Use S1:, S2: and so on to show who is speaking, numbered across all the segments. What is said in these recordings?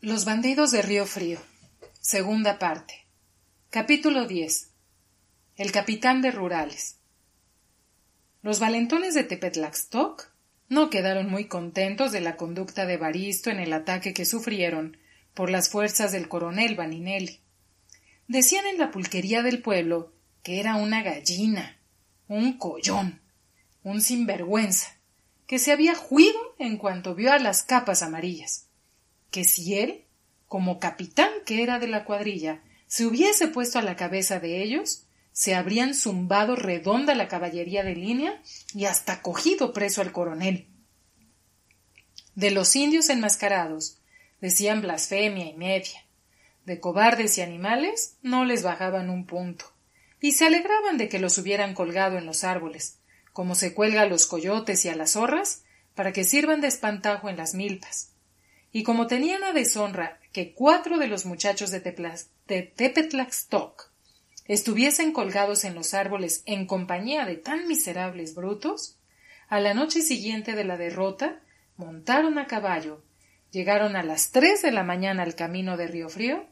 S1: Los bandidos de Río Frío. Segunda parte. Capítulo 10. El capitán de Rurales. Los valentones de Tepetlaxtoc no quedaron muy contentos de la conducta de Evaristo en el ataque que sufrieron por las fuerzas del coronel Vaninelli. Decían en la pulquería del pueblo que era una gallina, un collón, un sinvergüenza, que se había juido en cuanto vio a las capas amarillas, que si él, como capitán que era de la cuadrilla, se hubiese puesto a la cabeza de ellos, se habrían zumbado redonda la caballería de línea y hasta cogido preso al coronel. De los indios enmascarados decían blasfemia y media, de cobardes y animales no les bajaban un punto, y se alegraban de que los hubieran colgado en los árboles, como se cuelga a los coyotes y a las zorras, para que sirvan de espantajo en las milpas. Y como tenían la deshonra que 4 de los muchachos de Tepetlaxtoc estuviesen colgados en los árboles en compañía de tan miserables brutos, a la noche siguiente de la derrota montaron a caballo, llegaron a las 3 de la mañana al camino de Río Frío,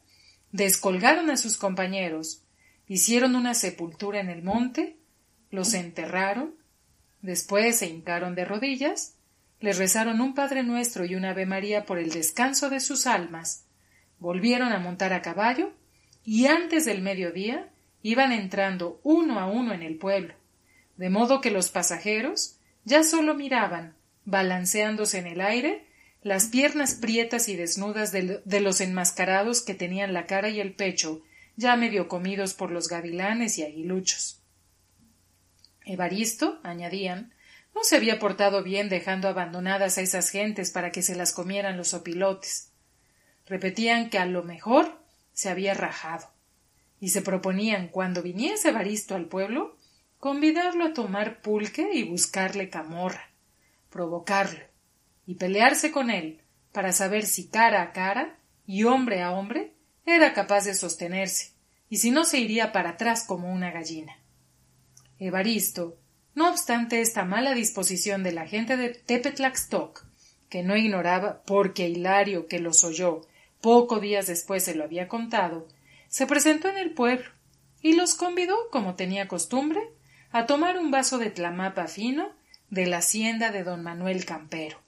S1: descolgaron a sus compañeros, hicieron una sepultura en el monte, los enterraron, después se hincaron de rodillas, les rezaron un Padre Nuestro y un Ave María por el descanso de sus almas, volvieron a montar a caballo y antes del mediodía iban entrando uno a uno en el pueblo, de modo que los pasajeros ya sólo miraban, balanceándose en el aire, las piernas prietas y desnudas de los enmascarados que tenían la cara y el pecho ya medio comidos por los gavilanes y aguiluchos. Evaristo, añadían, no se había portado bien dejando abandonadas a esas gentes para que se las comieran los opilotes. Repetían que a lo mejor se había rajado, y se proponían, cuando viniese Evaristo al pueblo, convidarlo a tomar pulque y buscarle camorra, provocarlo, y pelearse con él para saber si cara a cara y hombre a hombre era capaz de sostenerse, y si no se iría para atrás como una gallina. Evaristo, no obstante esta mala disposición de la gente de Tepetlaxtoc, que no ignoraba, porque Hilario, que los oyó, pocos días después se lo había contado, se presentó en el pueblo y los convidó, como tenía costumbre, a tomar un vaso de tlamapa fino de la hacienda de don Manuel Campero.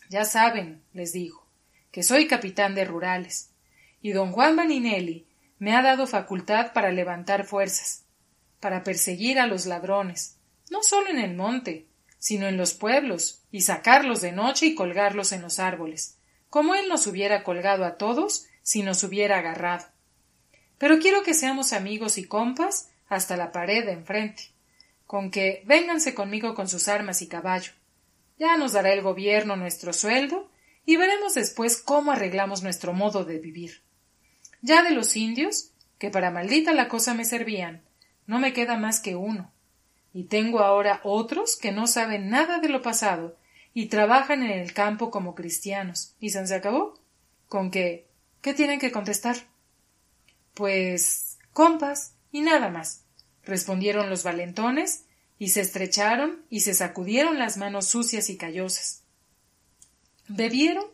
S1: Ya saben, les dijo, que soy capitán de Rurales, y don Juan Vaninelli me ha dado facultad para levantar fuerzas, para perseguir a los ladrones, no solo en el monte, sino en los pueblos, y sacarlos de noche y colgarlos en los árboles, como él nos hubiera colgado a todos si nos hubiera agarrado. Pero quiero que seamos amigos y compas hasta la pared de enfrente, con que vénganse conmigo con sus armas y caballo. Ya nos dará el gobierno nuestro sueldo y veremos después cómo arreglamos nuestro modo de vivir. Ya de los indios, que para maldita la cosa me servían, no me queda más que uno, y tengo ahora otros que no saben nada de lo pasado y trabajan en el campo como cristianos, y se acabó, con que, ¿qué tienen que contestar? Pues, compas, y nada más, respondieron los valentones, y se estrecharon y se sacudieron las manos sucias y callosas. Bebieron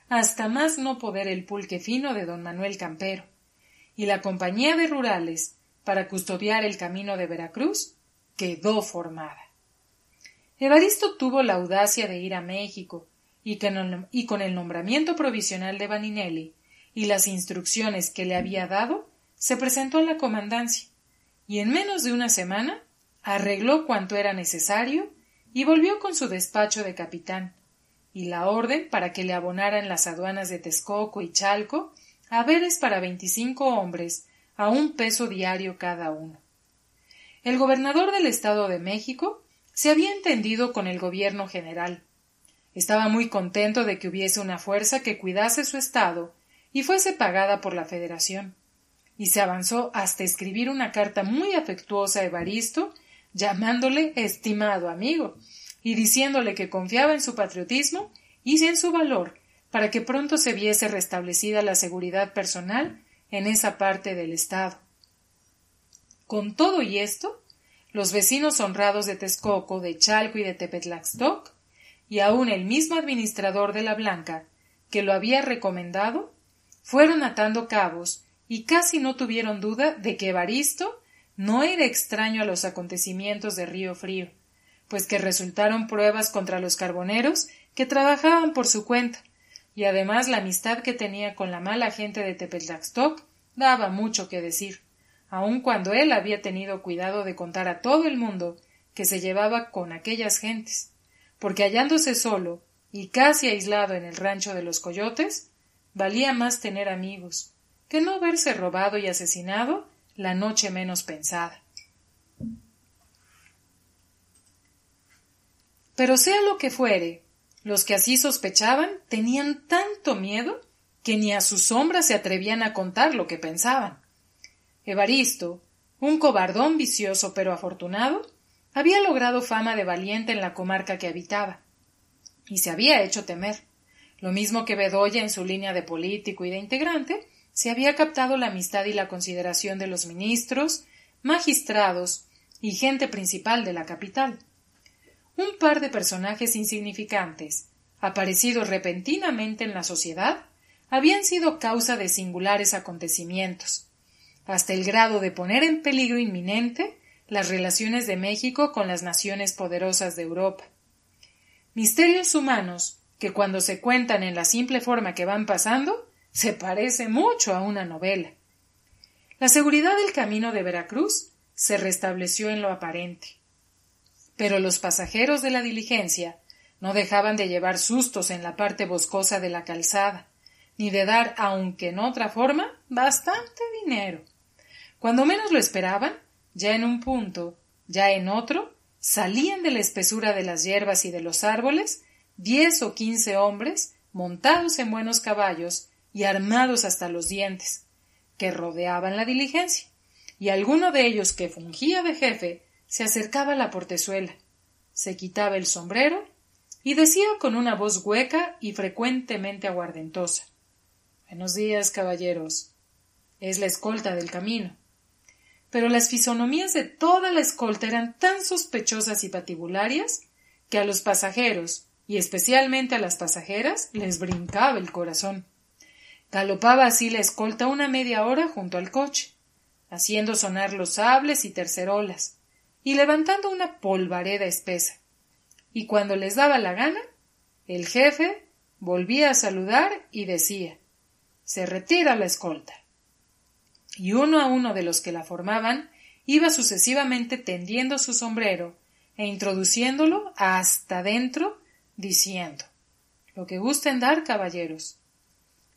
S1: hasta más no poder el pulque fino de don Manuel Campero, y la compañía de Rurales, para custodiar el camino de Veracruz, quedó formada. Evaristo tuvo la audacia de ir a México, y con el nombramiento provisional de Vaninelli y las instrucciones que le había dado, se presentó a la comandancia, y en menos de una semana arregló cuanto era necesario y volvió con su despacho de capitán, y la orden para que le abonaran las aduanas de Texcoco y Chalco haberes para 25 hombres a $1 peso diario cada uno. El gobernador del Estado de México se había entendido con el gobierno general. Estaba muy contento de que hubiese una fuerza que cuidase su estado y fuese pagada por la Federación, y se avanzó hasta escribir una carta muy afectuosa a Evaristo, llamándole estimado amigo, y diciéndole que confiaba en su patriotismo y en su valor para que pronto se viese restablecida la seguridad personal en esa parte del estado. Con todo y esto, los vecinos honrados de Texcoco, de Chalco y de Tepetlaxtoc, y aun el mismo administrador de la Blanca, que lo había recomendado, fueron atando cabos y casi no tuvieron duda de que Evaristo no era extraño a los acontecimientos de Río Frío, pues que resultaron pruebas contra los carboneros que trabajaban por su cuenta, y además la amistad que tenía con la mala gente de Tepetlaxtoc daba mucho que decir, aun cuando él había tenido cuidado de contar a todo el mundo que se llevaba con aquellas gentes, porque hallándose solo y casi aislado en el rancho de los coyotes, valía más tener amigos que no verse robado y asesinado la noche menos pensada. Pero sea lo que fuere, los que así sospechaban tenían tanto miedo que ni a sus sombras se atrevían a contar lo que pensaban. Evaristo, un cobardón vicioso pero afortunado, había logrado fama de valiente en la comarca que habitaba, y se había hecho temer. Lo mismo que Bedoya en su línea de político y de integrante, se había captado la amistad y la consideración de los ministros, magistrados y gente principal de la capital. Un par de personajes insignificantes, aparecidos repentinamente en la sociedad, habían sido causa de singulares acontecimientos, hasta el grado de poner en peligro inminente las relaciones de México con las naciones poderosas de Europa. Misterios humanos que cuando se cuentan en la simple forma que van pasando, se parece mucho a una novela. La seguridad del camino de Veracruz se restableció en lo aparente, pero los pasajeros de la diligencia no dejaban de llevar sustos en la parte boscosa de la calzada, ni de dar, aunque en otra forma, bastante dinero. Cuando menos lo esperaban, ya en un punto, ya en otro, salían de la espesura de las hierbas y de los árboles 10 o 15 hombres montados en buenos caballos y armados hasta los dientes, que rodeaban la diligencia, y alguno de ellos que fungía de jefe se acercaba a la portezuela, se quitaba el sombrero y decía con una voz hueca y frecuentemente aguardentosa: «Buenos días, caballeros. Es la escolta del camino». Pero las fisonomías de toda la escolta eran tan sospechosas y patibularias que a los pasajeros, y especialmente a las pasajeras, les brincaba el corazón. Galopaba así la escolta una media hora junto al coche, haciendo sonar los sables y tercerolas, y levantando una polvareda espesa. Y cuando les daba la gana, el jefe volvía a saludar y decía: «Se retira la escolta». Y uno a uno de los que la formaban iba sucesivamente tendiendo su sombrero e introduciéndolo hasta dentro, diciendo: «Lo que gusten dar, caballeros».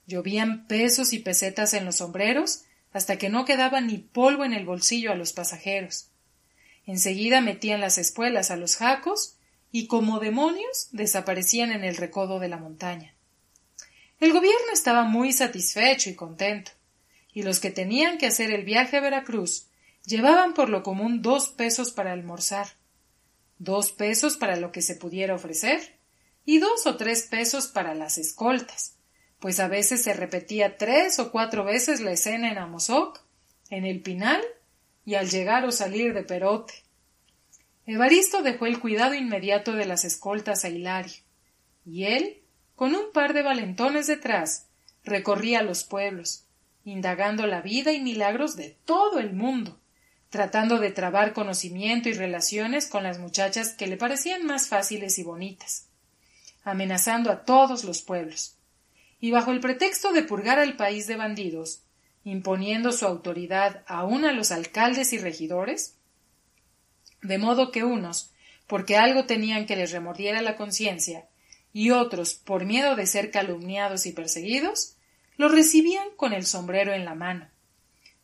S1: Llovían pesos y pesetas en los sombreros hasta que no quedaba ni polvo en el bolsillo a los pasajeros. Enseguida metían las espuelas a los jacos y como demonios desaparecían en el recodo de la montaña. El gobierno estaba muy satisfecho y contento, y los que tenían que hacer el viaje a Veracruz llevaban por lo común 2 pesos para almorzar, 2 pesos para lo que se pudiera ofrecer, y 2 o 3 pesos para las escoltas, pues a veces se repetía 3 o 4 veces la escena en Amozoc, en el Pinal y al llegar o salir de Perote. Evaristo dejó el cuidado inmediato de las escoltas a Hilario, y él, con un par de valentones detrás, recorría los pueblos, indagando la vida y milagros de todo el mundo, tratando de trabar conocimiento y relaciones con las muchachas que le parecían más fáciles y bonitas, amenazando a todos los pueblos, y bajo el pretexto de purgar al país de bandidos, imponiendo su autoridad aún a los alcaldes y regidores, de modo que unos, porque algo tenían que les remordiera la conciencia, y otros, por miedo de ser calumniados y perseguidos, lo recibían con el sombrero en la mano.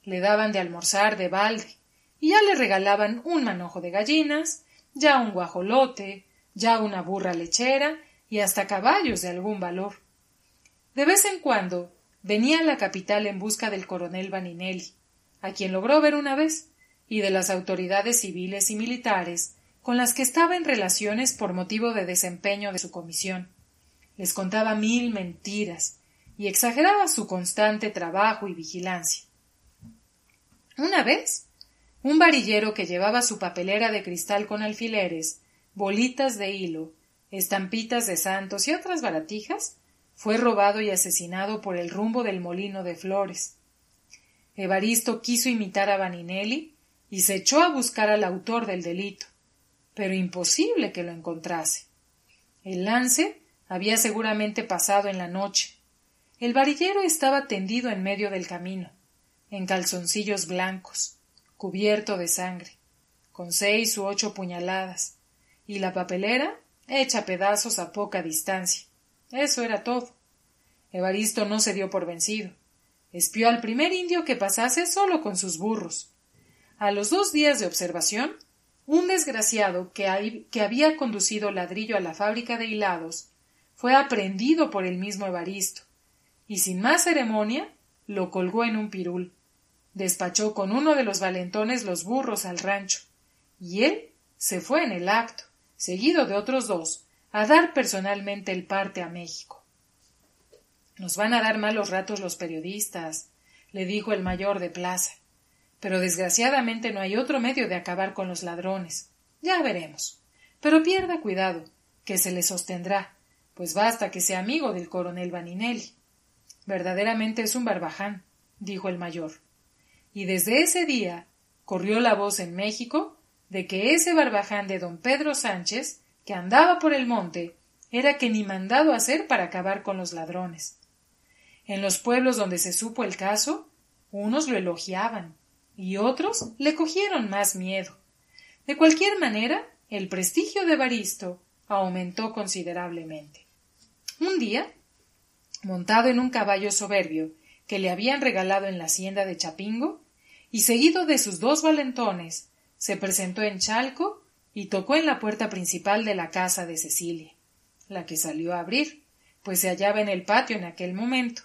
S1: Le daban de almorzar de balde, y ya le regalaban un manojo de gallinas, ya un guajolote, ya una burra lechera y hasta caballos de algún valor. De vez en cuando venía a la capital en busca del coronel Vaninelli, a quien logró ver una vez, y de las autoridades civiles y militares con las que estaba en relaciones por motivo de desempeño de su comisión, les contaba 1000 mentiras y exageraba su constante trabajo y vigilancia. Una vez, un varillero que llevaba su papelera de cristal con alfileres, bolitas de hilo, estampitas de santos y otras baratijas, fue robado y asesinado por el rumbo del molino de flores. Evaristo quiso imitar a Vaninelli y se echó a buscar al autor del delito, pero imposible que lo encontrase. El lance había seguramente pasado en la noche. El varillero estaba tendido en medio del camino, en calzoncillos blancos, cubierto de sangre, con 6 u 8 puñaladas, y la papelera hecha pedazos a poca distancia. Eso era todo. Evaristo no se dio por vencido. Espió al primer indio que pasase solo con sus burros. A los 2 días de observación, un desgraciado que había conducido ladrillo a la fábrica de hilados fue aprehendido por el mismo Evaristo, y sin más ceremonia lo colgó en un pirul. Despachó con uno de los valentones los burros al rancho, y él se fue en el acto, seguido de otros 2, a dar personalmente el parte a México. Nos van a dar malos ratos los periodistas, le dijo el mayor de plaza, pero desgraciadamente no hay otro medio de acabar con los ladrones. Ya veremos. Pero pierda cuidado, que se le sostendrá, pues basta que sea amigo del coronel Vaninelli. Verdaderamente es un barbaján, dijo el mayor. Y desde ese día corrió la voz en México de que ese barbaján de don Pedro Sánchez, que andaba por el monte, era que ni mandado hacer para acabar con los ladrones. En los pueblos donde se supo el caso, unos lo elogiaban y otros le cogieron más miedo. De cualquier manera, el prestigio de Evaristo aumentó considerablemente. Un día, montado en un caballo soberbio que le habían regalado en la hacienda de Chapingo, y seguido de sus 2 valentones, se presentó en Chalco y tocó en la puerta principal de la casa de Cecilia, la que salió a abrir, pues se hallaba en el patio en aquel momento,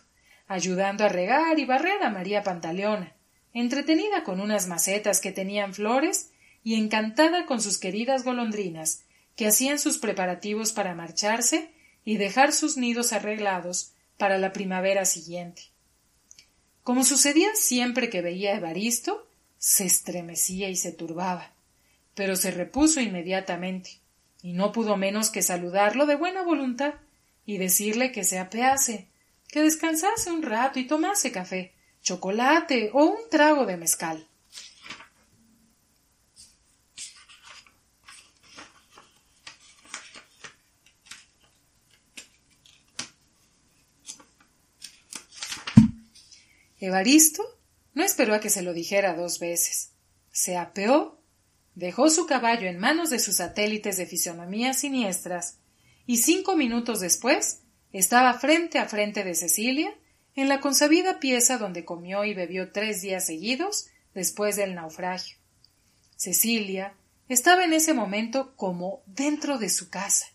S1: ayudando a regar y barrer a María Pantaleona, entretenida con unas macetas que tenían flores y encantada con sus queridas golondrinas, que hacían sus preparativos para marcharse y dejar sus nidos arreglados para la primavera siguiente. Como sucedía siempre que veía a Evaristo, se estremecía y se turbaba, pero se repuso inmediatamente, y no pudo menos que saludarlo de buena voluntad y decirle que se apease, que descansase un rato y tomase café, chocolate o un trago de mezcal. Evaristo no esperó a que se lo dijera 2 veces. Se apeó, dejó su caballo en manos de sus satélites de fisonomías siniestras y 5 minutos después estaba frente a frente de Cecilia en la consabida pieza donde comió y bebió 3 días seguidos después del naufragio. Cecilia estaba en ese momento como dentro de su casa.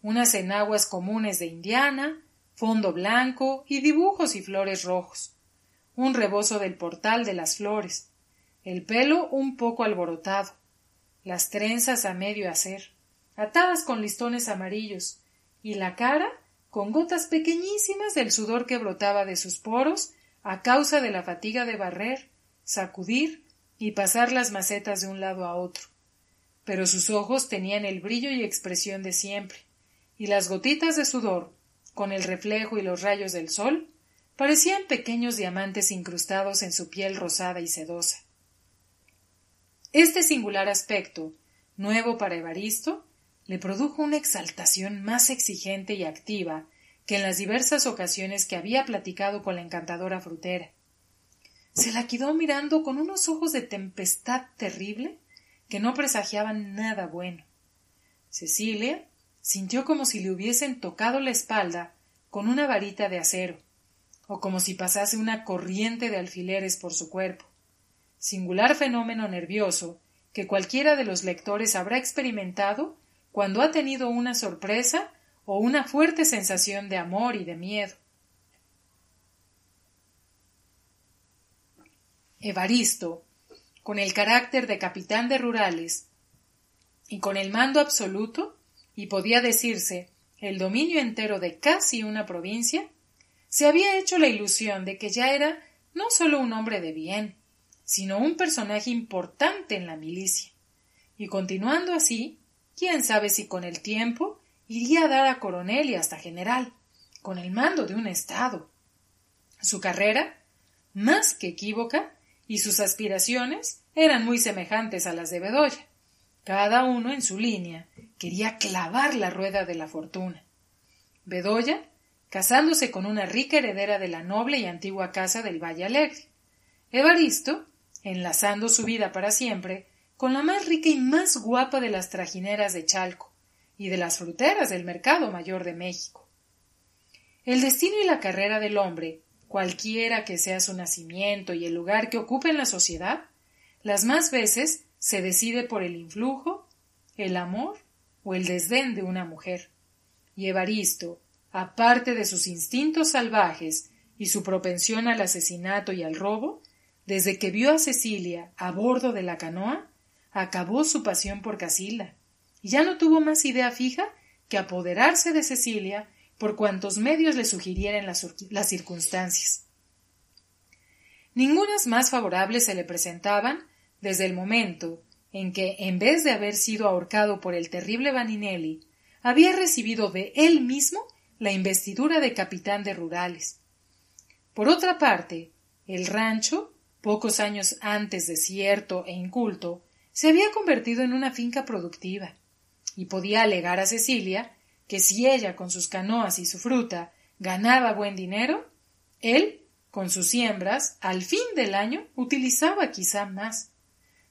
S1: Unas enaguas comunes de Indiana, fondo blanco y dibujos y flores rojos. Un rebozo del portal de las flores, el pelo un poco alborotado, las trenzas a medio hacer, atadas con listones amarillos, y la cara con gotas pequeñísimas del sudor que brotaba de sus poros a causa de la fatiga de barrer, sacudir y pasar las macetas de un lado a otro. Pero sus ojos tenían el brillo y expresión de siempre, y las gotitas de sudor, con el reflejo y los rayos del sol, parecían pequeños diamantes incrustados en su piel rosada y sedosa. Este singular aspecto, nuevo para Evaristo, le produjo una exaltación más exigente y activa que en las diversas ocasiones que había platicado con la encantadora frutera. Se la quedó mirando con unos ojos de tempestad terrible que no presagiaban nada bueno. Cecilia sintió como si le hubiesen tocado la espalda con una varita de acero, o como si pasase una corriente de alfileres por su cuerpo. Singular fenómeno nervioso que cualquiera de los lectores habrá experimentado cuando ha tenido una sorpresa o una fuerte sensación de amor y de miedo. Evaristo, con el carácter de capitán de rurales y con el mando absoluto, y podía decirse el dominio entero de casi una provincia, se había hecho la ilusión de que ya era no solo un hombre de bien, sino un personaje importante en la milicia. Y continuando así, quién sabe si con el tiempo iría a dar a coronel y hasta general, con el mando de un estado. Su carrera, más que equívoca, y sus aspiraciones eran muy semejantes a las de Bedoya. Cada uno en su línea quería clavar la rueda de la fortuna. Bedoya, casándose con una rica heredera de la noble y antigua casa del Valle Alegre. Evaristo, enlazando su vida para siempre con la más rica y más guapa de las trajineras de Chalco y de las fruteras del Mercado Mayor de México. El destino y la carrera del hombre, cualquiera que sea su nacimiento y el lugar que ocupe en la sociedad, las más veces se decide por el influjo, el amor o el desdén de una mujer. Y Evaristo, aparte de sus instintos salvajes y su propensión al asesinato y al robo, desde que vio a Cecilia a bordo de la canoa, acabó su pasión por Casilda, y ya no tuvo más idea fija que apoderarse de Cecilia por cuantos medios le sugirieran las circunstancias. Ningunas más favorables se le presentaban desde el momento en que, en vez de haber sido ahorcado por el terrible Vaninelli, había recibido de él mismo la investidura de capitán de rurales. Por otra parte, el rancho, pocos años antes desierto e inculto, se había convertido en una finca productiva, y podía alegar a Cecilia que si ella con sus canoas y su fruta ganaba buen dinero, él, con sus siembras, al fin del año utilizaba quizá más.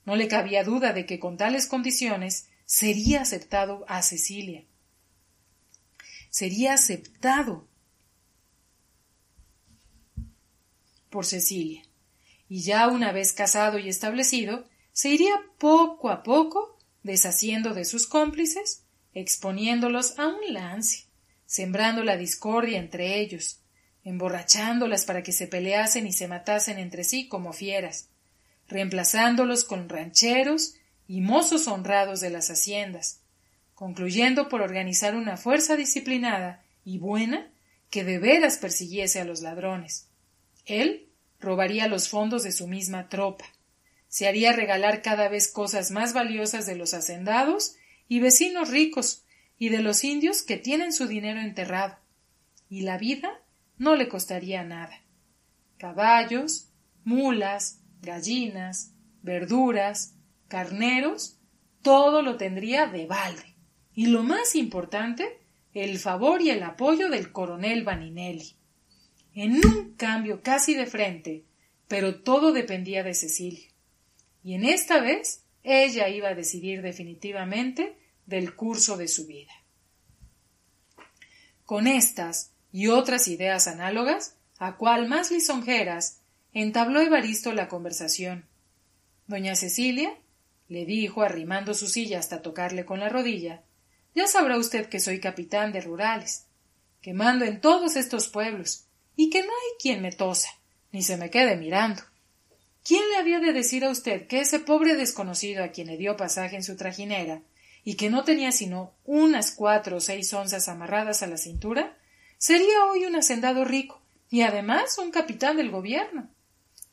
S1: No le cabía duda de que con tales condiciones sería aceptado a Cecilia. Sería aceptado por Cecilia, y ya una vez casado y establecido, se iría poco a poco deshaciendo de sus cómplices, exponiéndolos a un lance, sembrando la discordia entre ellos, emborrachándolas para que se peleasen y se matasen entre sí como fieras, reemplazándolos con rancheros y mozos honrados de las haciendas, concluyendo por organizar una fuerza disciplinada y buena que de veras persiguiese a los ladrones. Él robaría los fondos de su misma tropa, se haría regalar cada vez cosas más valiosas de los hacendados y vecinos ricos y de los indios que tienen su dinero enterrado, y la vida no le costaría nada. Caballos, mulas, gallinas, verduras, carneros, todo lo tendría de balde, y lo más importante, el favor y el apoyo del coronel Vaninelli. En un cambio casi de frente, pero todo dependía de Cecilia. Y en esta vez ella iba a decidir definitivamente del curso de su vida. Con estas y otras ideas análogas, a cual más lisonjeras, entabló Evaristo la conversación. Doña Cecilia le dijo, arrimando su silla hasta tocarle con la rodilla, ya sabrá usted que soy capitán de rurales, que mando en todos estos pueblos, y que no hay quien me tosa, ni se me quede mirando. ¿Quién le había de decir a usted que ese pobre desconocido a quien le dio pasaje en su trajinera y que no tenía sino unas 4 o 6 onzas amarradas a la cintura, sería hoy un hacendado rico y además un capitán del gobierno?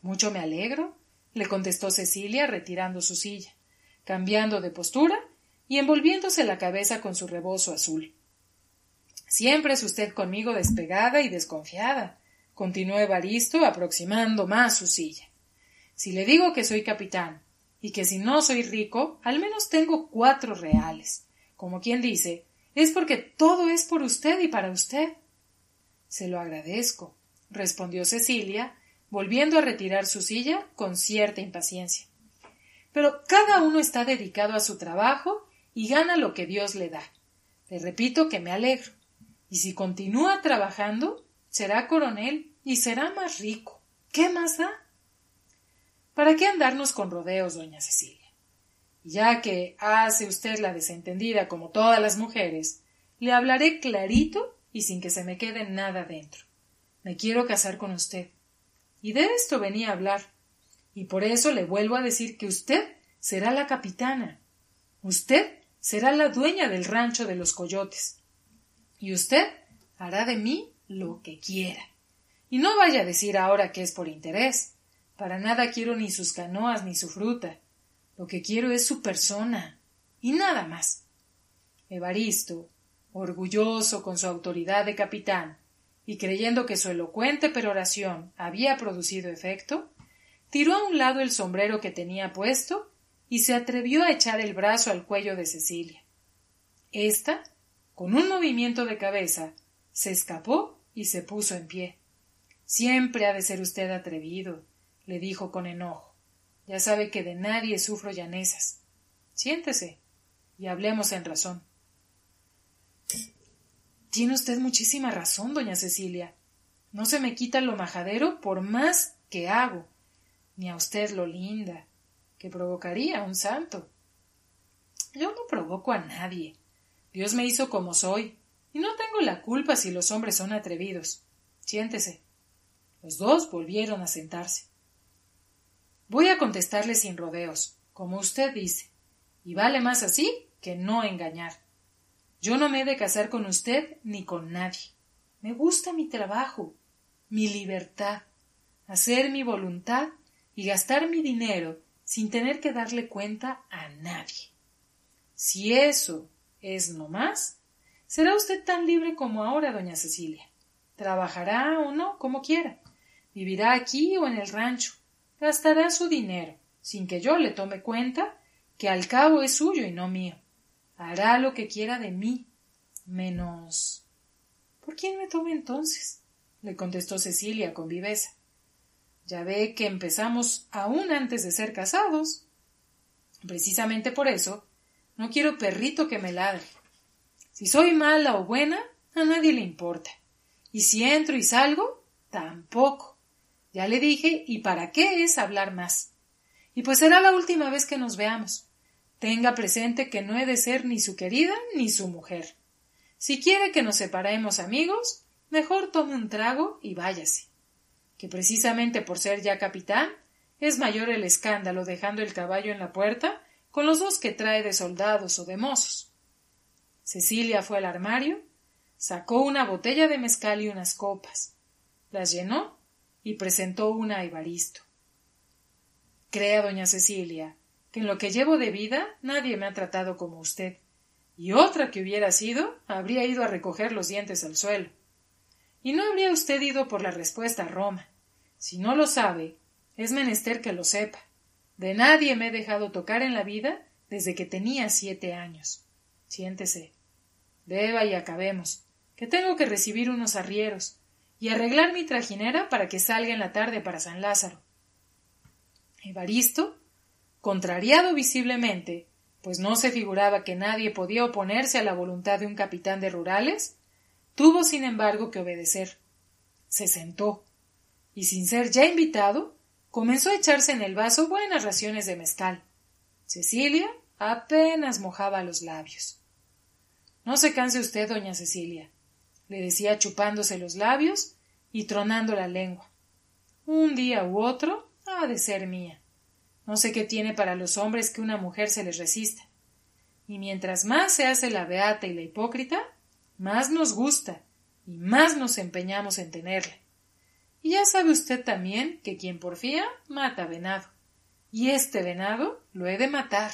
S1: Mucho me alegro, le contestó Cecilia retirando su silla, cambiando de postura y envolviéndose la cabeza con su rebozo azul. Siempre es usted conmigo despegada y desconfiada, continuó Evaristo aproximando más su silla. Si le digo que soy capitán y que si no soy rico, al menos tengo 4 reales. Como quien dice, es porque todo es por usted y para usted. Se lo agradezco, respondió Cecilia, volviendo a retirar su silla con cierta impaciencia. Pero cada uno está dedicado a su trabajo y gana lo que Dios le da. Le repito que me alegro. Y si continúa trabajando, será coronel y será más rico. ¿Qué más da? ¿Para qué andarnos con rodeos, doña Cecilia? Y ya que hace usted la desentendida como todas las mujeres, le hablaré clarito y sin que se me quede nada dentro. Me quiero casar con usted. Y de esto venía a hablar. Y por eso le vuelvo a decir que usted será la capitana. Usted será la dueña del rancho de los coyotes. Y usted hará de mí lo que quiera. Y no vaya a decir ahora que es por interés. Para nada quiero ni sus canoas ni su fruta. Lo que quiero es su persona. Y nada más. Evaristo, orgulloso con su autoridad de capitán, y creyendo que su elocuente peroración había producido efecto, tiró a un lado el sombrero que tenía puesto y se atrevió a echar el brazo al cuello de Cecilia. Ésta, con un movimiento de cabeza, se escapó y se puso en pie. Siempre ha de ser usted atrevido, le dijo con enojo. Ya sabe que de nadie sufro llanezas. Siéntese y hablemos en razón. Tiene usted muchísima razón, doña Cecilia. No se me quita lo majadero por más que hago, ni a usted lo linda, que provocaría un santo. Yo no provoco a nadie. Dios me hizo como soy, y no tengo la culpa si los hombres son atrevidos. Siéntese. Los dos volvieron a sentarse. Voy a contestarle sin rodeos, como usted dice, y vale más así que no engañar. Yo no me he de casar con usted ni con nadie. Me gusta mi trabajo, mi libertad, hacer mi voluntad y gastar mi dinero sin tener que darle cuenta a nadie. Si eso es no más, será usted tan libre como ahora, doña Cecilia. Trabajará o no, como quiera. Vivirá aquí o en el rancho. Gastará su dinero, sin que yo le tome cuenta, que al cabo es suyo y no mío. Hará lo que quiera de mí, menos... ¿Por quién me toma entonces? Le contestó Cecilia con viveza. Ya ve que empezamos aún antes de ser casados. Precisamente por eso no quiero perrito que me ladre. Si soy mala o buena, a nadie le importa. Y si entro y salgo, tampoco. Ya le dije, ¿y para qué es hablar más? Y pues será la última vez que nos veamos. Tenga presente que no he de ser ni su querida ni su mujer. Si quiere que nos separemos amigos, mejor tome un trago y váyase. Que precisamente por ser ya capitán, es mayor el escándalo dejando el caballo en la puerta con los dos que trae de soldados o de mozos. Cecilia fue al armario, sacó una botella de mezcal y unas copas, las llenó y presentó una a Evaristo. Crea, doña Cecilia, que en lo que llevo de vida nadie me ha tratado como usted, y otra que hubiera sido habría ido a recoger los dientes al suelo. Y no habría usted ido por la respuesta a Roma. Si no lo sabe, es menester que lo sepa. De nadie me he dejado tocar en la vida desde que tenía 7 años. Siéntese. Beba y acabemos, que tengo que recibir unos arrieros y arreglar mi trajinera para que salga en la tarde para San Lázaro. Evaristo, contrariado visiblemente, pues no se figuraba que nadie podía oponerse a la voluntad de un capitán de rurales, tuvo sin embargo que obedecer. Se sentó, y sin ser ya invitado, comenzó a echarse en el vaso buenas raciones de mezcal. Cecilia apenas mojaba los labios. No se canse usted, doña Cecilia, le decía chupándose los labios y tronando la lengua. Un día u otro ha de ser mía. No sé qué tiene para los hombres que una mujer se les resista. Y mientras más se hace la beata y la hipócrita, más nos gusta y más nos empeñamos en tenerla. Y ya sabe usted también que quien porfía mata venado. Y este venado lo he de matar.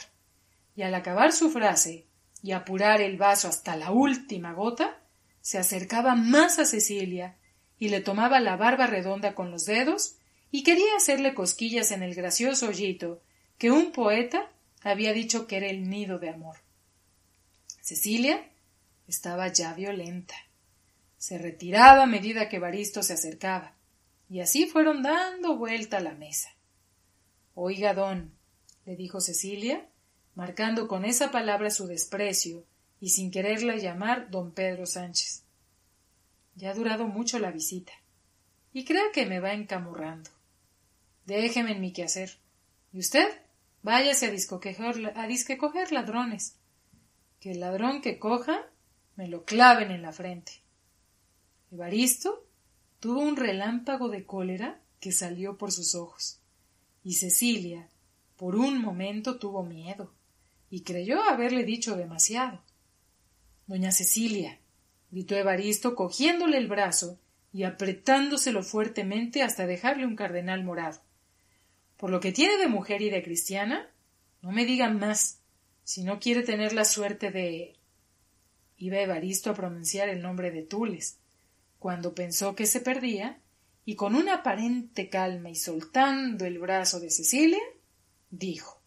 S1: Y al acabar su frase y apurar el vaso hasta la última gota, se acercaba más a Cecilia y le tomaba la barba redonda con los dedos y quería hacerle cosquillas en el gracioso hoyito que un poeta había dicho que era el nido de amor. Cecilia estaba ya violenta. Se retiraba a medida que Evaristo se acercaba, y así fueron dando vuelta a la mesa. Oiga, don, le dijo Cecilia, marcando con esa palabra su desprecio y sin quererla llamar don Pedro Sánchez. Ya ha durado mucho la visita, y creo que me va encamurrando. Déjeme en mi quehacer. ¿Y usted? Váyase a disquecoger ladrones. Que el ladrón que coja me lo claven en la frente. Evaristo tuvo un relámpago de cólera que salió por sus ojos, y Cecilia por un momento tuvo miedo, y creyó haberle dicho demasiado. Doña Cecilia, gritó Evaristo, cogiéndole el brazo y apretándoselo fuertemente hasta dejarle un cardenal morado. Por lo que tiene de mujer y de cristiana, no me diga más, si no quiere tener la suerte de... Iba Evaristo a pronunciar el nombre de Tules, cuando pensó que se perdía, y con una aparente calma y soltando el brazo de Cecilia, dijo: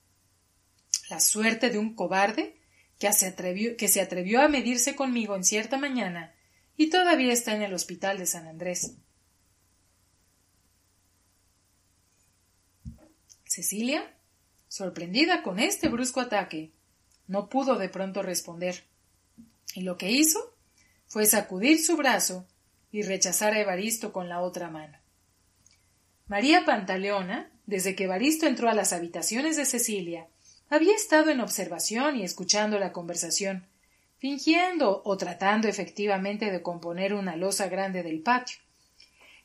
S1: la suerte de un cobarde que se atrevió a medirse conmigo en cierta mañana y todavía está en el hospital de San Andrés. Cecilia, sorprendida con este brusco ataque, no pudo de pronto responder, y lo que hizo fue sacudir su brazo y rechazar a Evaristo con la otra mano. María Pantaleona, desde que Evaristo entró a las habitaciones de Cecilia, había estado en observación y escuchando la conversación, fingiendo o tratando efectivamente de componer una losa grande del patio,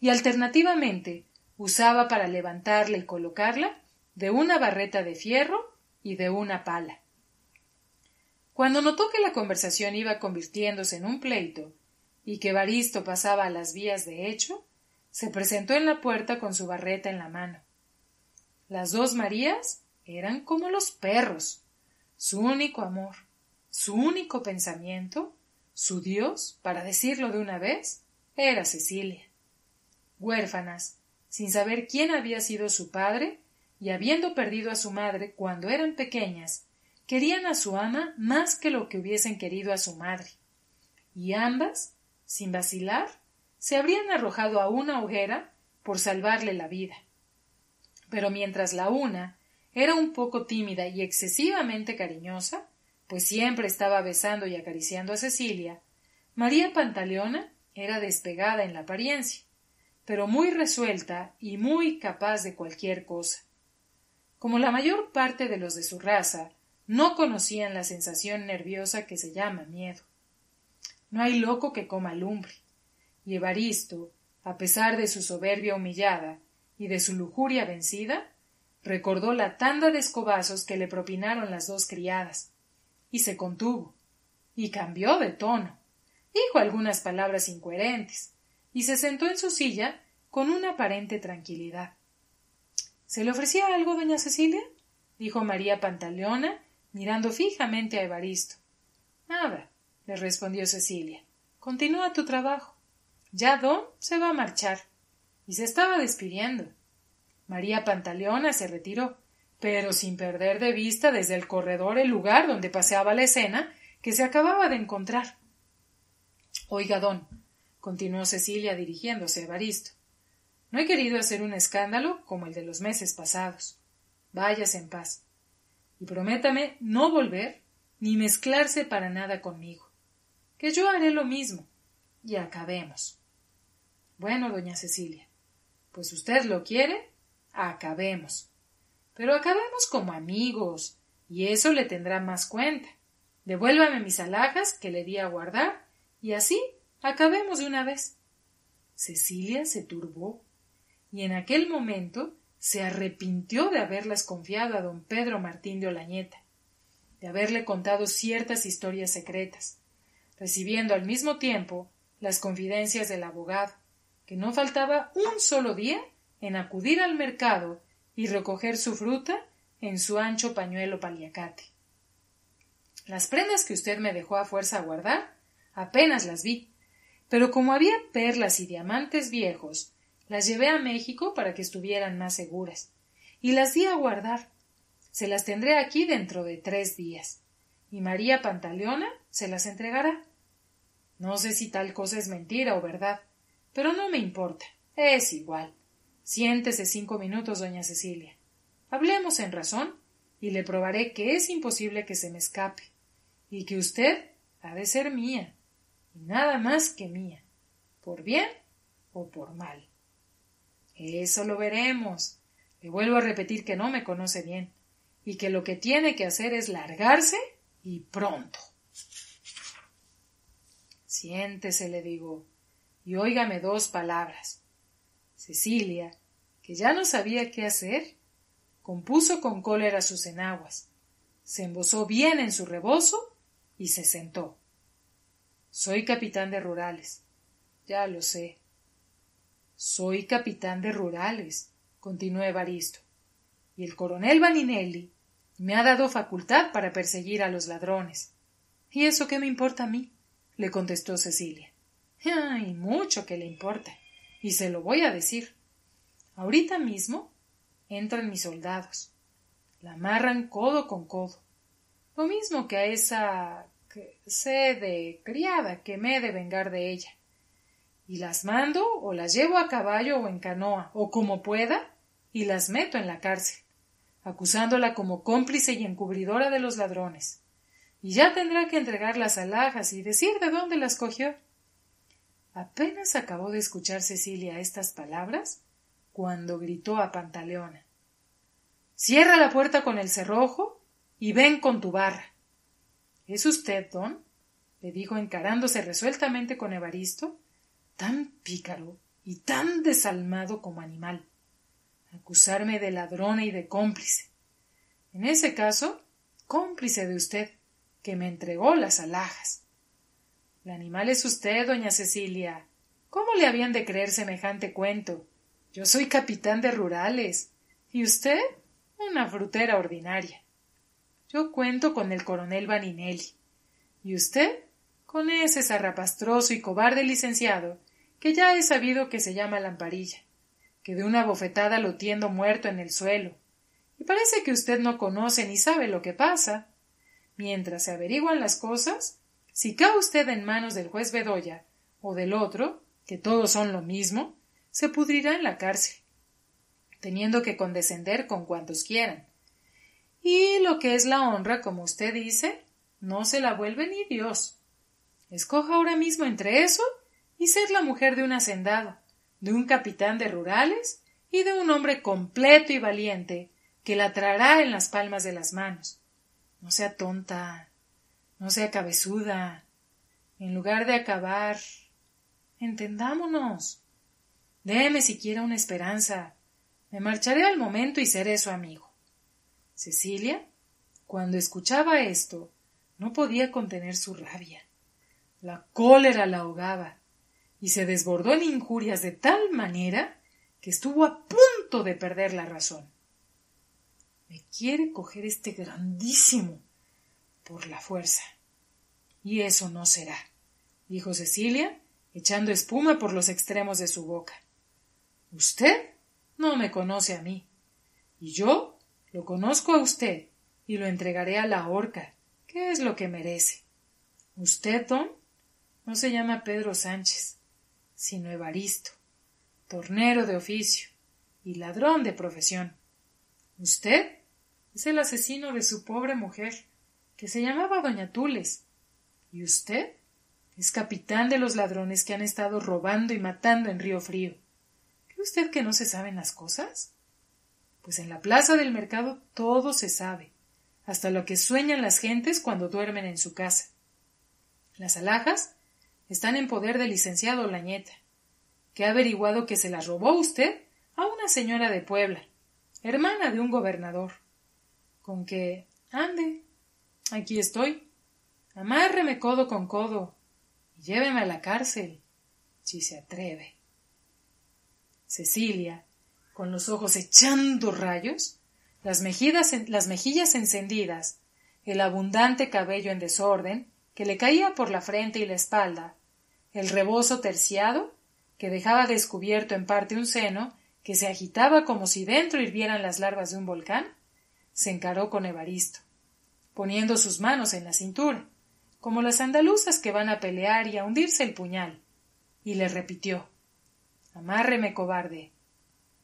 S1: y alternativamente usaba para levantarla y colocarla de una barreta de fierro y de una pala. Cuando notó que la conversación iba convirtiéndose en un pleito y que Evaristo pasaba a las vías de hecho, se presentó en la puerta con su barreta en la mano. Las dos Marías eran como los perros, su único amor, su único pensamiento, su Dios, para decirlo de una vez, era Cecilia. Huérfanas, sin saber quién había sido su padre, y habiendo perdido a su madre cuando eran pequeñas, querían a su ama más que lo que hubiesen querido a su madre, y ambas, sin vacilar, se habrían arrojado a una hoguera por salvarle la vida. Pero mientras la una era un poco tímida y excesivamente cariñosa, pues siempre estaba besando y acariciando a Cecilia, María Pantaleona era despegada en la apariencia, pero muy resuelta y muy capaz de cualquier cosa. Como la mayor parte de los de su raza no conocían la sensación nerviosa que se llama miedo. No hay loco que coma lumbre, y Evaristo, a pesar de su soberbia humillada y de su lujuria vencida, recordó la tanda de escobazos que le propinaron las dos criadas, y se contuvo, y cambió de tono, dijo algunas palabras incoherentes, y se sentó en su silla con una aparente tranquilidad. ¿Se le ofrecía algo, doña Cecilia? Dijo María Pantaleona, mirando fijamente a Evaristo. Nada, le respondió Cecilia. Continúa tu trabajo. Ya don se va a marchar. Y se estaba despidiendo. María Pantaleona se retiró, pero sin perder de vista desde el corredor el lugar donde paseaba la escena que se acababa de encontrar. Oiga, don, continuó Cecilia dirigiéndose a Evaristo, no he querido hacer un escándalo como el de los meses pasados. Váyase en paz. Y prométame no volver ni mezclarse para nada conmigo, que yo haré lo mismo, y acabemos. Bueno, doña Cecilia, pues usted lo quiere, acabemos. Pero acabemos como amigos, y eso le tendrá más cuenta. Devuélvame mis alhajas que le di a guardar, y así acabemos de una vez. Cecilia se turbó, y en aquel momento se arrepintió de haberlas confiado a don Pedro Martín de Olañeta, de haberle contado ciertas historias secretas, recibiendo al mismo tiempo las confidencias del abogado, que no faltaba un solo día en acudir al mercado y recoger su fruta en su ancho pañuelo paliacate. Las prendas que usted me dejó a fuerza guardar, apenas las vi, pero como había perlas y diamantes viejos, las llevé a México para que estuvieran más seguras, y las di a guardar. Se las tendré aquí dentro de 3 días, y María Pantaleona se las entregará. No sé si tal cosa es mentira o verdad, pero no me importa, es igual. Siéntese 5 minutos, doña Cecilia. Hablemos en razón, y le probaré que es imposible que se me escape, y que usted ha de ser mía, y nada más que mía, por bien o por mal. Eso lo veremos. Le vuelvo a repetir que no me conoce bien, y que lo que tiene que hacer es largarse y pronto. Siéntese, le digo, y óigame 2 palabras. Cecilia, que ya no sabía qué hacer, compuso con cólera sus enaguas, se embozó bien en su rebozo y se sentó. Soy capitán de rurales. Ya lo sé. Soy capitán de rurales, continuó Evaristo, y el coronel Vaninelli me ha dado facultad para perseguir a los ladrones. ¿Y eso qué me importa a mí? Le contestó Cecilia. Ay, mucho que le importa, y se lo voy a decir. Ahorita mismo entran mis soldados, la amarran codo con codo, lo mismo que a esa de criada que me he de vengar de ella, y las mando o las llevo a caballo o en canoa, o como pueda, y las meto en la cárcel, acusándola como cómplice y encubridora de los ladrones, y ya tendrá que entregar las alhajas y decir de dónde las cogió. Apenas acabó de escuchar Cecilia estas palabras, cuando gritó a Pantaleona: «Cierra la puerta con el cerrojo y ven con tu barra». «¿Es usted, don?», le dijo encarándose resueltamente con Evaristo, tan pícaro y tan desalmado como animal. «Acusarme de ladrona y de cómplice. En ese caso, cómplice de usted, que me entregó las alhajas». «El animal es usted, doña Cecilia. ¿Cómo le habían de creer semejante cuento? Yo soy capitán de rurales. ¿Y usted? Una frutera ordinaria. Yo cuento con el coronel Vaninelli. ¿Y usted? Con ese zarrapastroso y cobarde licenciado, que ya he sabido que se llama Lamparilla, que de una bofetada lo tiendo muerto en el suelo. Y parece que usted no conoce ni sabe lo que pasa. Mientras se averiguan las cosas, si cae usted en manos del juez Bedoya o del otro, que todos son lo mismo, se pudrirá en la cárcel, teniendo que condescender con cuantos quieran. Y lo que es la honra, como usted dice, no se la vuelve ni Dios. Escoja ahora mismo entre eso y ser la mujer de un hacendado, de un capitán de rurales y de un hombre completo y valiente que la traerá en las palmas de las manos. No sea tonta, no sea cabezuda. En lugar de acabar, entendámonos. Déme siquiera una esperanza. Me marcharé al momento y seré su amigo». Cecilia, cuando escuchaba esto, no podía contener su rabia. La cólera la ahogaba y se desbordó en injurias de tal manera que estuvo a punto de perder la razón. «Me quiere coger este grandísimo por la fuerza. Y eso no será», dijo Cecilia, echando espuma por los extremos de su boca. «Usted no me conoce a mí, y yo lo conozco a usted y lo entregaré a la horca, que es lo que merece. Usted, don, no se llama Pedro Sánchez, sino Evaristo, tornero de oficio y ladrón de profesión. Usted es el asesino de su pobre mujer, que se llamaba doña Tules, y usted es capitán de los ladrones que han estado robando y matando en Río Frío. ¿Cree usted que no se saben las cosas? Pues en la plaza del mercado todo se sabe, hasta lo que sueñan las gentes cuando duermen en su casa. Las alhajas están en poder del licenciado Olañeta, que ha averiguado que se las robó usted a una señora de Puebla, hermana de un gobernador. Con que, ande, aquí estoy, amárreme codo con codo y lléveme a la cárcel, si se atreve». Cecilia, con los ojos echando rayos, las mejillas encendidas, el abundante cabello en desorden que le caía por la frente y la espalda, el rebozo terciado que dejaba descubierto en parte un seno que se agitaba como si dentro hirvieran las larvas de un volcán, se encaró con Evaristo, poniendo sus manos en la cintura, como las andaluzas que van a pelear y a hundirse el puñal, y le repitió: «Amárreme, cobarde.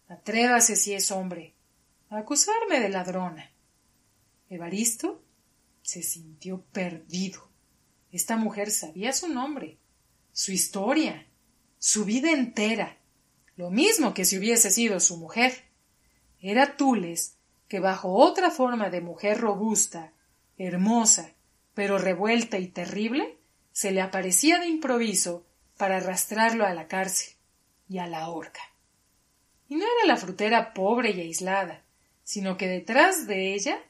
S1: Atrévase, si es hombre, a acusarme de ladrona». Evaristo se sintió perdido. Esta mujer sabía su nombre, su historia, su vida entera, lo mismo que si hubiese sido su mujer. Era Tules, que bajo otra forma de mujer robusta, hermosa, pero revuelta y terrible, se le aparecía de improviso para arrastrarlo a la cárcel y a la horca. Y no era la frutera pobre y aislada, sino que detrás de ella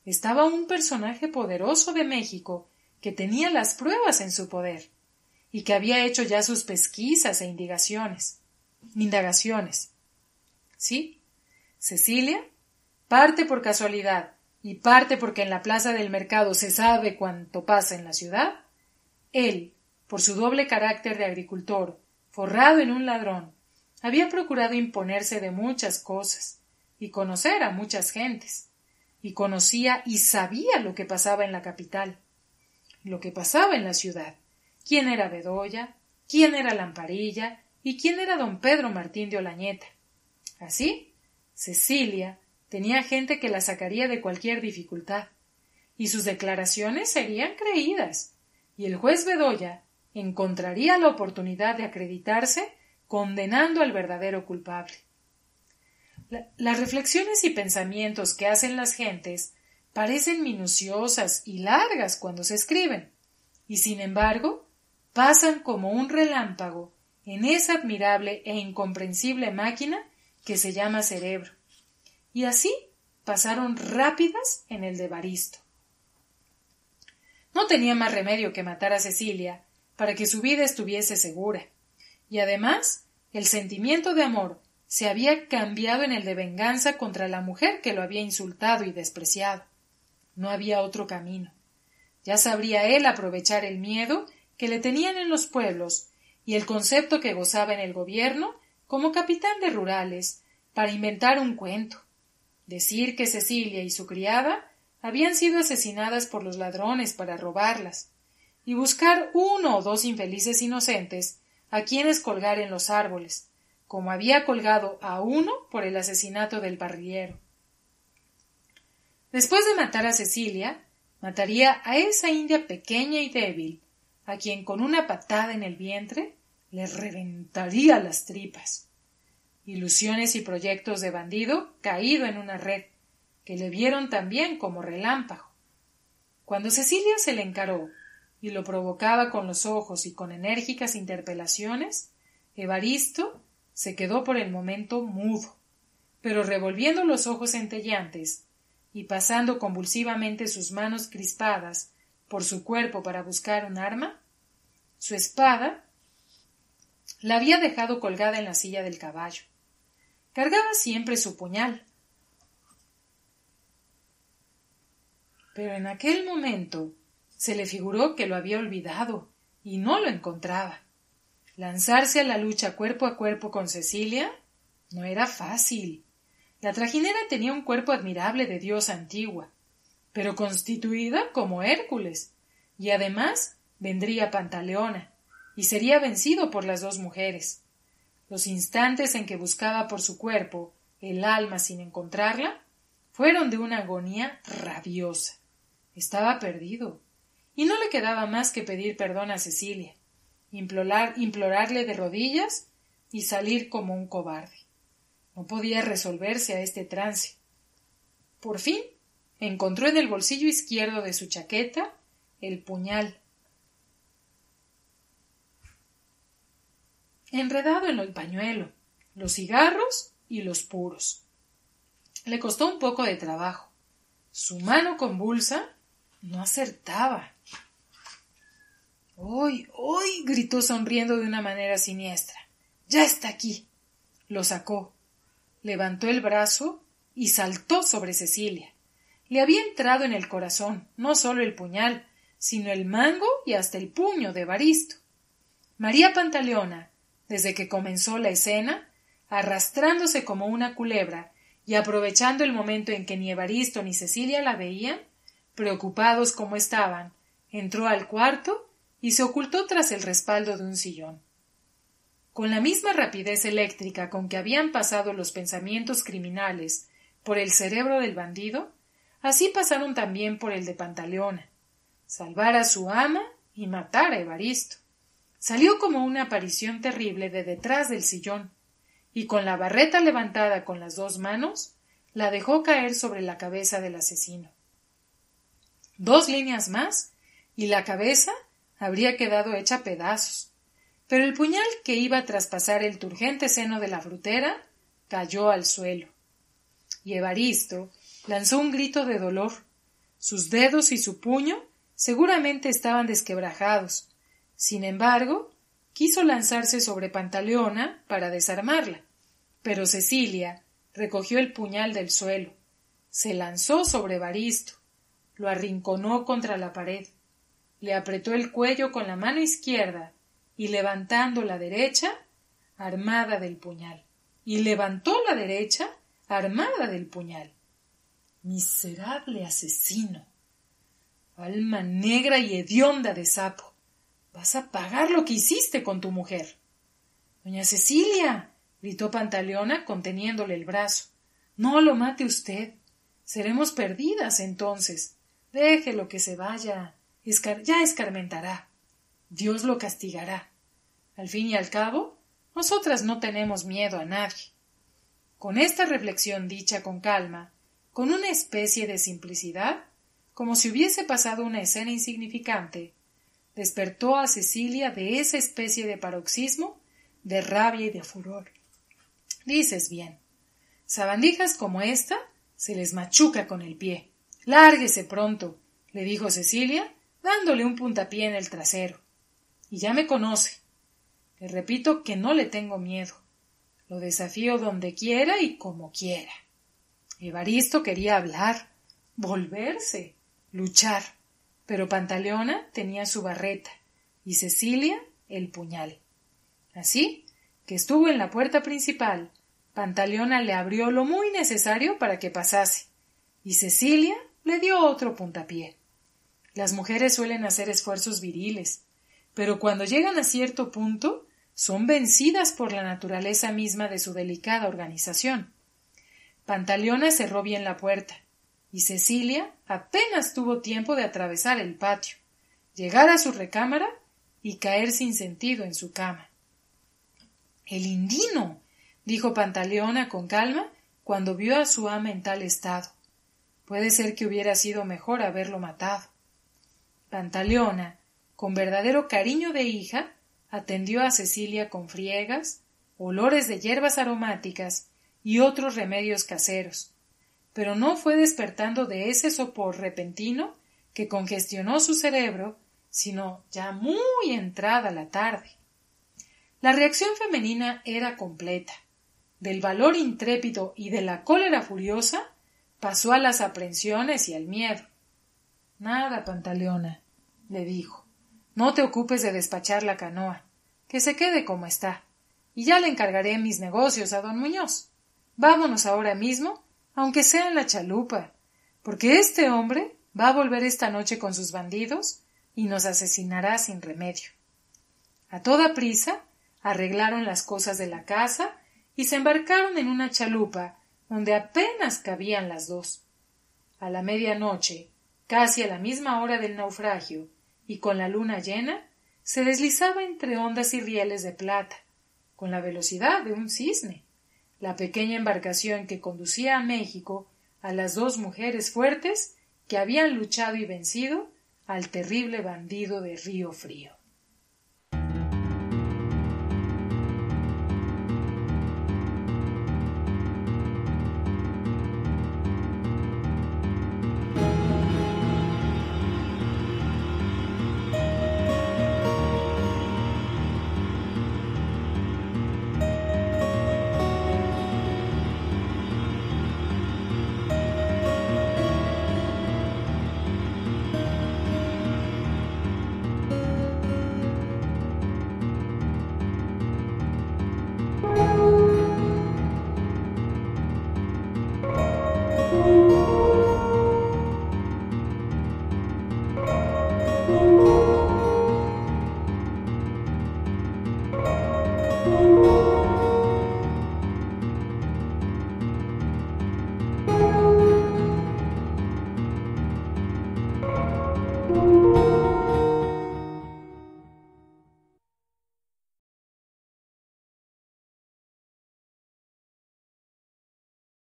S1: estaba un personaje poderoso de México que tenía las pruebas en su poder y que había hecho ya sus pesquisas e indagaciones. ¿Sí? Cecilia, parte por casualidad y parte porque en la plaza del mercado se sabe cuánto pasa en la ciudad, él, por su doble carácter de agricultor, forrado en un ladrón, había procurado imponerse de muchas cosas y conocer a muchas gentes, y conocía y sabía lo que pasaba en la capital, lo que pasaba en la ciudad, quién era Bedoya, quién era Lamparilla y quién era don Pedro Martín de Olañeta. Así, Cecilia tenía gente que la sacaría de cualquier dificultad, y sus declaraciones serían creídas, y el juez Bedoya encontraría la oportunidad de acreditarse condenando al verdadero culpable. Las reflexiones y pensamientos que hacen las gentes parecen minuciosas y largas cuando se escriben, y sin embargo pasan como un relámpago en esa admirable e incomprensible máquina que se llama cerebro, y así pasaron rápidas en el de Evaristo. No tenía más remedio que matar a Cecilia para que su vida estuviese segura, y además el sentimiento de amor se había cambiado en el de venganza contra la mujer que lo había insultado y despreciado. No había otro camino. Ya sabría él aprovechar el miedo que le tenían en los pueblos y el concepto que gozaba en el gobierno como capitán de rurales para inventar un cuento, decir que Cecilia y su criada habían sido asesinadas por los ladrones para robarlas, y buscar uno o dos infelices inocentes a quienes colgar en los árboles, como había colgado a uno por el asesinato del parrillero. Después de matar a Cecilia, mataría a esa india pequeña y débil, a quien con una patada en el vientre le reventaría las tripas. Ilusiones y proyectos de bandido caído en una red, que le vieron también como relámpago. Cuando Cecilia se le encaró y lo provocaba con los ojos y con enérgicas interpelaciones, Evaristo se quedó por el momento mudo, pero revolviendo los ojos centelleantes y pasando convulsivamente sus manos crispadas por su cuerpo para buscar un arma, su espada la había dejado colgada en la silla del caballo. Cargaba siempre su puñal, pero en aquel momento se le figuró que lo había olvidado y no lo encontraba. Lanzarse a la lucha cuerpo a cuerpo con Cecilia no era fácil. La trajinera tenía un cuerpo admirable de diosa antigua, pero constituida como Hércules, y además vendría Pantaleona, y sería vencido por las dos mujeres. Los instantes en que buscaba por su cuerpo el alma sin encontrarla fueron de una agonía rabiosa. Estaba perdido, y no le quedaba más que pedir perdón a Cecilia, implorarle de rodillas y salir como un cobarde. No podía resolverse a este trance. Por fin encontró en el bolsillo izquierdo de su chaqueta el puñal, enredado en el pañuelo, los cigarros y los puros. Le costó un poco de trabajo. Su mano convulsa no acertaba. ¡Hoy! ¡Hoy! Gritó sonriendo de una manera siniestra. ¡Ya está aquí! Lo sacó, levantó el brazo y saltó sobre Cecilia. Le había entrado en el corazón no solo el puñal, sino el mango y hasta el puño de Evaristo. María Pantaleona, desde que comenzó la escena, arrastrándose como una culebra y aprovechando el momento en que ni Evaristo ni Cecilia la veían, preocupados como estaban, entró al cuarto y se ocultó tras el respaldo de un sillón. Con la misma rapidez eléctrica con que habían pasado los pensamientos criminales por el cerebro del bandido, así pasaron también por el de Pantaleona. Salvar a su ama y matar a Evaristo. Salió como una aparición terrible de detrás del sillón, y con la barreta levantada con las dos manos, la dejó caer sobre la cabeza del asesino. 2 líneas más, y la cabeza habría quedado hecha pedazos, pero el puñal que iba a traspasar el turgente seno de la frutera cayó al suelo, y Evaristo lanzó un grito de dolor. Sus dedos y su puño seguramente estaban desquebrajados. Sin embargo, quiso lanzarse sobre Pantaleona para desarmarla, pero Cecilia recogió el puñal del suelo, se lanzó sobre Evaristo, lo arrinconó contra la pared, le apretó el cuello con la mano izquierda y levantando la derecha, armada del puñal, y levantó la derecha, armada del puñal. Miserable asesino, alma negra y hedionda de sapo, vas a pagar lo que hiciste con tu mujer. Doña Cecilia, gritó Pantaleona conteniéndole el brazo, no lo mate usted, seremos perdidas entonces, déjelo que se vaya, ya escarmentará, Dios lo castigará. Al fin y al cabo, nosotras no tenemos miedo a nadie. Con esta reflexión dicha con calma, con una especie de simplicidad, como si hubiese pasado una escena insignificante, despertó a Cecilia de esa especie de paroxismo de rabia y de furor. Dices bien, sabandijas como esta se les machuca con el pie. Lárguese pronto, le dijo Cecilia, dándole un puntapié en el trasero. Y ya me conoce. Le repito que no le tengo miedo. Lo desafío donde quiera y como quiera. Evaristo quería hablar, volverse, luchar, pero Pantaleona tenía su barreta y Cecilia el puñal. Así que estuvo en la puerta principal, Pantaleona le abrió lo muy necesario para que pasase, y Cecilia le dio otro puntapié. Las mujeres suelen hacer esfuerzos viriles, pero cuando llegan a cierto punto son vencidas por la naturaleza misma de su delicada organización. Pantaleona cerró bien la puerta, y Cecilia apenas tuvo tiempo de atravesar el patio, llegar a su recámara y caer sin sentido en su cama. —¡El Indino! —dijo Pantaleona con calma cuando vio a su ama en tal estado. Puede ser que hubiera sido mejor haberlo matado. Pantaleona, con verdadero cariño de hija, atendió a Cecilia con friegas, olores de hierbas aromáticas y otros remedios caseros, pero no fue despertando de ese sopor repentino que congestionó su cerebro, sino ya muy entrada la tarde. La reacción femenina era completa. Del valor intrépido y de la cólera furiosa pasó a las aprensiones y al miedo. Nada, Pantaleona, le dijo, no te ocupes de despachar la canoa, que se quede como está, y ya le encargaré mis negocios a don Muñoz. Vámonos ahora mismo, aunque sea en la chalupa, porque este hombre va a volver esta noche con sus bandidos y nos asesinará sin remedio. A toda prisa arreglaron las cosas de la casa y se embarcaron en una chalupa donde apenas cabían las dos. A la medianoche, casi a la misma hora del naufragio, y con la luna llena, se deslizaba entre ondas y rieles de plata, con la velocidad de un cisne, la pequeña embarcación que conducía a México a las dos mujeres fuertes que habían luchado y vencido al terrible bandido de Río Frío.